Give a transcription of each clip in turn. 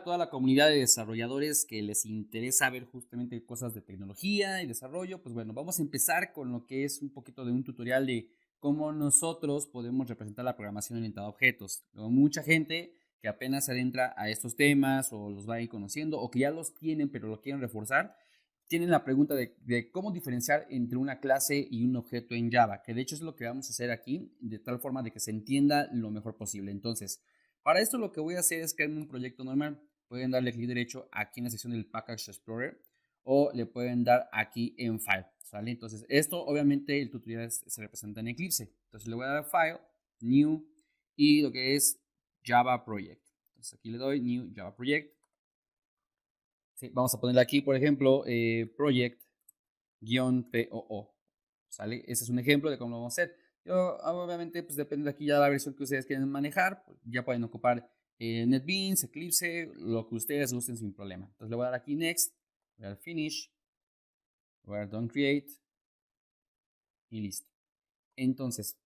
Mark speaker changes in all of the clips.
Speaker 1: a toda la comunidad de desarrolladores que les interesa ver justamente cosas de tecnología y desarrollo. Pues bueno, vamos a empezar con lo que es un poquito de un tutorial de cómo nosotros podemos representar la programación orientada a objetos. Mucha gente que apenas se adentra a estos temas o los va a ir conociendo o que ya los tienen pero lo quieren reforzar, tienen la pregunta de cómo diferenciar entre una clase y un objeto en Java, que de hecho es lo que vamos a hacer aquí, de tal forma de que se entienda lo mejor posible. Entonces, para esto lo que voy a hacer es crear un proyecto normal. Pueden darle clic derecho aquí en la sección del Package Explorer o le pueden dar aquí en File, ¿sale? Entonces, esto obviamente el tutorial se representa en Eclipse. Entonces, le voy a dar File, New y lo que es Java Project. Entonces, aquí le doy New Java Project. Sí, vamos a ponerle aquí, por ejemplo, project-poo, ¿sale? Ese es un ejemplo de cómo lo vamos a hacer. Yo, obviamente, pues depende de aquí ya la versión que ustedes quieren manejar. Pues, ya pueden ocupar NetBeans, Eclipse, lo que ustedes gusten sin problema. Entonces le voy a dar aquí Next, voy a dar Finish, voy a dar Done Create y listo. Entonces,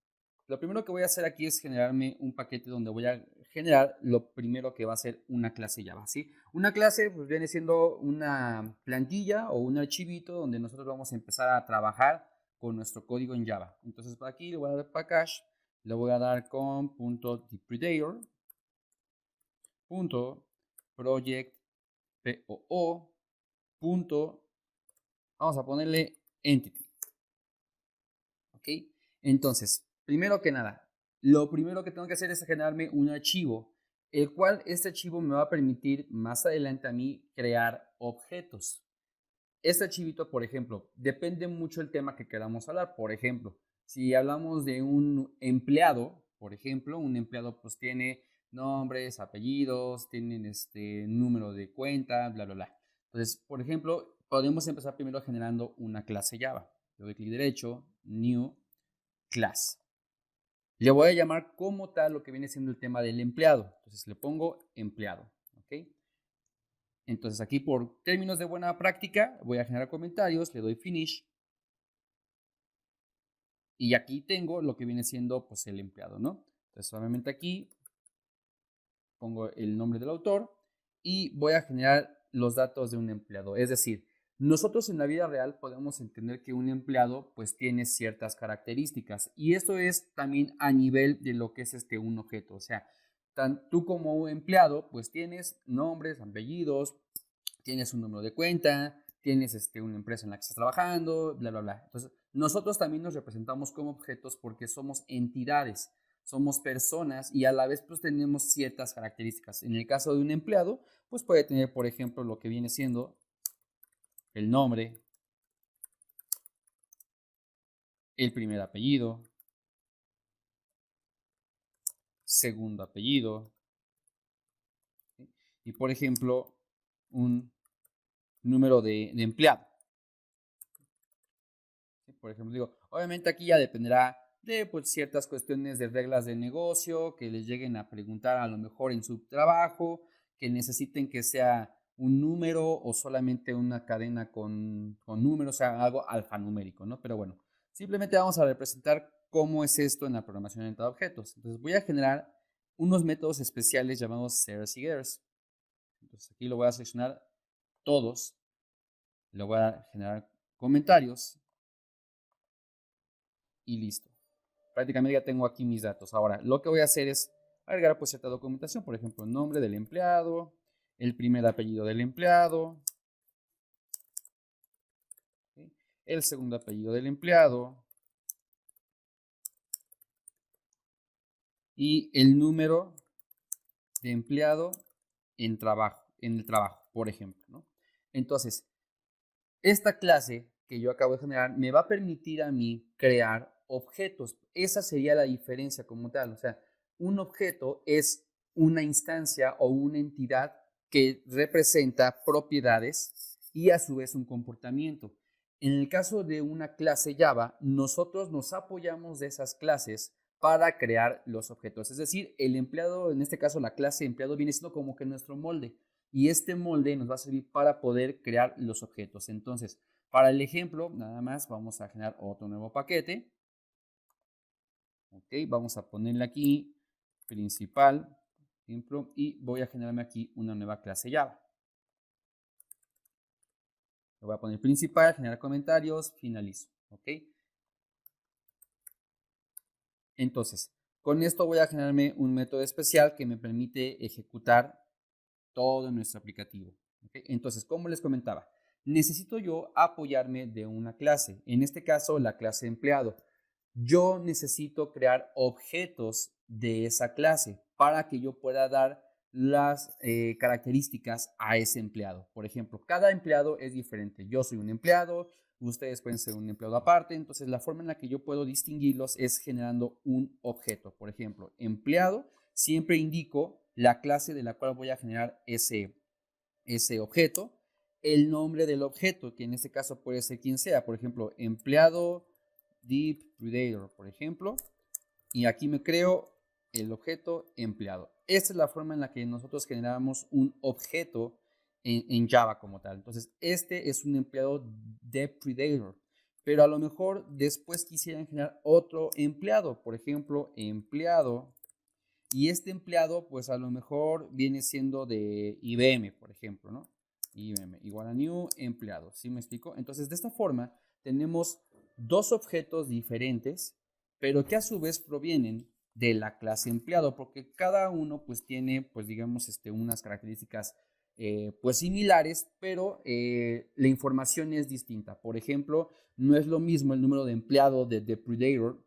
Speaker 1: lo primero que voy a hacer aquí es generarme un paquete donde voy a generar lo primero que va a ser una clase Java, ¿sí? Una clase pues viene siendo una plantilla o un archivito donde nosotros vamos a empezar a trabajar con nuestro código en Java. Entonces, por aquí le voy a dar package, le voy a dar con .depredator, .project.poo, vamos a ponerle entity. ¿Ok? Entonces, primero que nada, lo primero que tengo que hacer es generarme un archivo, el cual este archivo me va a permitir más adelante a mí crear objetos. Este archivito, por ejemplo, depende mucho del tema que queramos hablar. Por ejemplo, si hablamos de un empleado, por ejemplo, un empleado pues tiene nombres, apellidos, tienen número de cuenta, bla, bla, bla. Entonces, por ejemplo, podemos empezar primero generando una clase Java. Le doy clic derecho, New, Class. Le voy a llamar como tal lo que viene siendo el tema del empleado. Entonces le pongo empleado. ¿Ok? Entonces aquí por términos de buena práctica voy a generar comentarios, le doy Finish. Y aquí tengo lo que viene siendo pues el empleado, ¿no? Entonces solamente aquí pongo el nombre del autor y voy a generar los datos de un empleado. Es decir, nosotros en la vida real podemos entender que un empleado pues tiene ciertas características y esto es también a nivel de lo que es un objeto. O sea, tú como empleado pues tienes nombres, apellidos, tienes un número de cuenta, tienes una empresa en la que estás trabajando, bla, bla, bla. Entonces, nosotros también nos representamos como objetos porque somos entidades, somos personas y a la vez pues tenemos ciertas características. En el caso de un empleado, pues puede tener, por ejemplo, lo que viene siendo el nombre, el primer apellido, segundo apellido, ¿sí? Y por ejemplo, un número de empleado. ¿Sí? Por ejemplo, digo, obviamente aquí ya dependerá de pues, ciertas cuestiones de reglas de negocio, que les lleguen a preguntar a lo mejor en su trabajo, que necesiten que sea un número o solamente una cadena con números, o sea, algo alfanumérico, ¿no? Pero bueno, simplemente vamos a representar cómo es esto en la programación orientada a objetos. Entonces voy a generar unos métodos especiales llamados setters y getters. Entonces aquí lo voy a seleccionar todos, le voy a generar comentarios y listo. Prácticamente ya tengo aquí mis datos. Ahora, lo que voy a hacer es agregar pues cierta documentación, por ejemplo, el nombre del empleado, el primer apellido del empleado, ¿sí? El segundo apellido del empleado y el número de empleado en el trabajo, por ejemplo, ¿no? Entonces, esta clase que yo acabo de generar me va a permitir a mí crear objetos. Esa sería la diferencia como tal. O sea, un objeto es una instancia o una entidad que representa propiedades y a su vez un comportamiento. En el caso de una clase Java, nosotros nos apoyamos de esas clases para crear los objetos. Es decir, el empleado, en este caso la clase empleado, viene siendo como que nuestro molde. Y este molde nos va a servir para poder crear los objetos. Entonces, para el ejemplo, nada más vamos a generar otro nuevo paquete. Ok, vamos a ponerle aquí principal ejemplo, y voy a generarme aquí una nueva clase Java. Le voy a poner principal, generar comentarios, finalizo, ¿ok? Entonces, con esto voy a generarme un método especial que me permite ejecutar todo nuestro aplicativo, ¿ok? Entonces, como les comentaba, necesito yo apoyarme de una clase, en este caso la clase empleado. Yo necesito crear objetos de esa clase para que yo pueda dar las características a ese empleado. Por ejemplo, cada empleado es diferente. Yo soy un empleado, ustedes pueden ser un empleado aparte, entonces la forma en la que yo puedo distinguirlos es generando un objeto. Por ejemplo, empleado, siempre indico la clase de la cual voy a generar ese objeto, el nombre del objeto, que en este caso puede ser quien sea, por ejemplo, empleado Deep Predator, por ejemplo, y aquí me creo el objeto empleado. Esta es la forma en la que nosotros generamos un objeto en Java como tal. Entonces, este es un empleado de Predator, pero a lo mejor después quisieran generar otro empleado, por ejemplo, empleado, y este empleado pues a lo mejor viene siendo de IBM, por ejemplo, ¿no? IBM igual a new empleado, ¿sí me explico? Entonces, de esta forma tenemos dos objetos diferentes, pero que a su vez provienen de la clase empleado, porque cada uno pues tiene, pues digamos, unas características pues similares, pero la información es distinta. Por ejemplo, no es lo mismo el número de empleado de Predator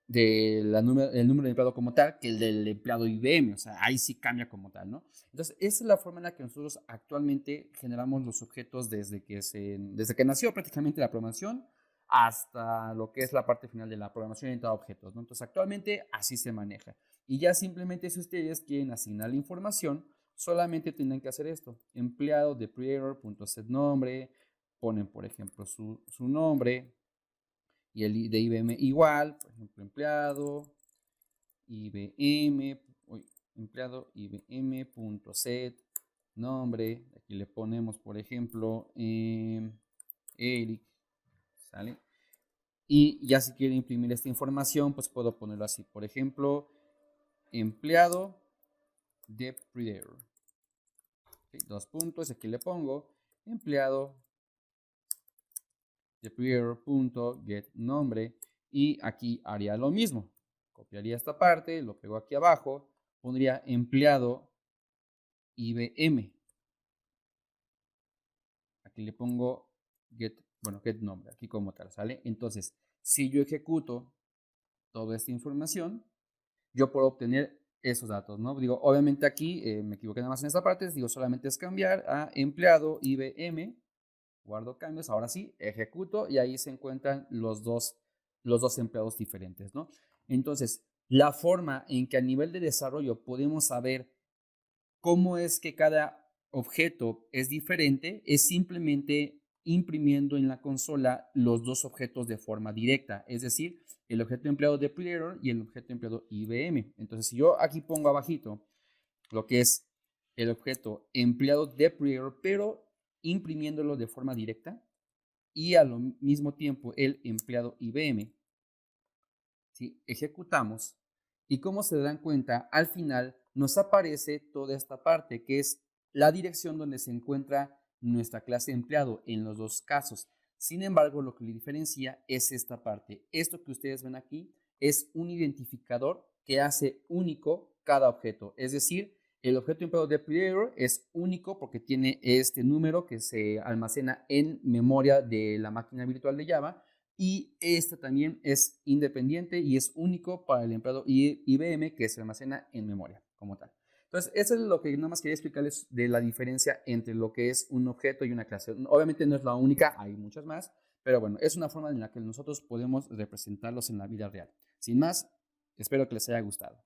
Speaker 1: el número de empleado como tal que el del empleado IBM, o sea, ahí sí cambia como tal, ¿no? Entonces, esa es la forma en la que nosotros actualmente generamos los objetos desde que nació prácticamente la programación hasta lo que es la parte final de la programación orientada a objetos, ¿no? Entonces, actualmente así se maneja. Y ya simplemente si ustedes quieren asignar la información, solamente tienen que hacer esto. Empleado de Predator.setNombre, ponen, por ejemplo, su nombre, y el de IBM igual, por ejemplo, empleado IBM, empleado IBM.set nombre, aquí le ponemos, por ejemplo, Eric, ¿sale? Y ya si quiero imprimir esta información, pues puedo ponerlo así, por ejemplo, empleado de Predator. ¿Okay? Dos puntos, aquí le pongo empleado de Predator.getNombre y aquí haría lo mismo. Copiaría esta parte, lo pego aquí abajo, pondría empleado IBM. Aquí le pongo get nombre, aquí como tal, ¿sale? Entonces, si yo ejecuto toda esta información, yo puedo obtener esos datos, ¿no? Digo, obviamente aquí me equivoqué nada más en esta parte, digo, solamente es cambiar a empleado IBM, guardo cambios, ahora sí, ejecuto y ahí se encuentran los dos empleados diferentes, ¿no? Entonces, la forma en que a nivel de desarrollo podemos saber cómo es que cada objeto es diferente es simplemente imprimiendo en la consola los dos objetos de forma directa, es decir, el objeto empleado de Predator y el objeto empleado IBM. Entonces, si yo aquí pongo abajito lo que es el objeto empleado de Predator, pero imprimiéndolo de forma directa, y al mismo tiempo el empleado IBM, ¿sí? Ejecutamos y como se dan cuenta, al final nos aparece toda esta parte que es la dirección donde se encuentra nuestra clase empleado en los dos casos. Sin embargo, lo que le diferencia es esta parte. Esto que ustedes ven aquí es un identificador que hace único cada objeto. Es decir, el objeto empleado de Predator es único porque tiene este número que se almacena en memoria de la máquina virtual de Java y este también es independiente y es único para el empleado IBM que se almacena en memoria como tal. Entonces, eso es lo que nada más quería explicarles de la diferencia entre lo que es un objeto y una clase. Obviamente no es la única, hay muchas más, pero bueno, es una forma en la que nosotros podemos representarlos en la vida real. Sin más, espero que les haya gustado.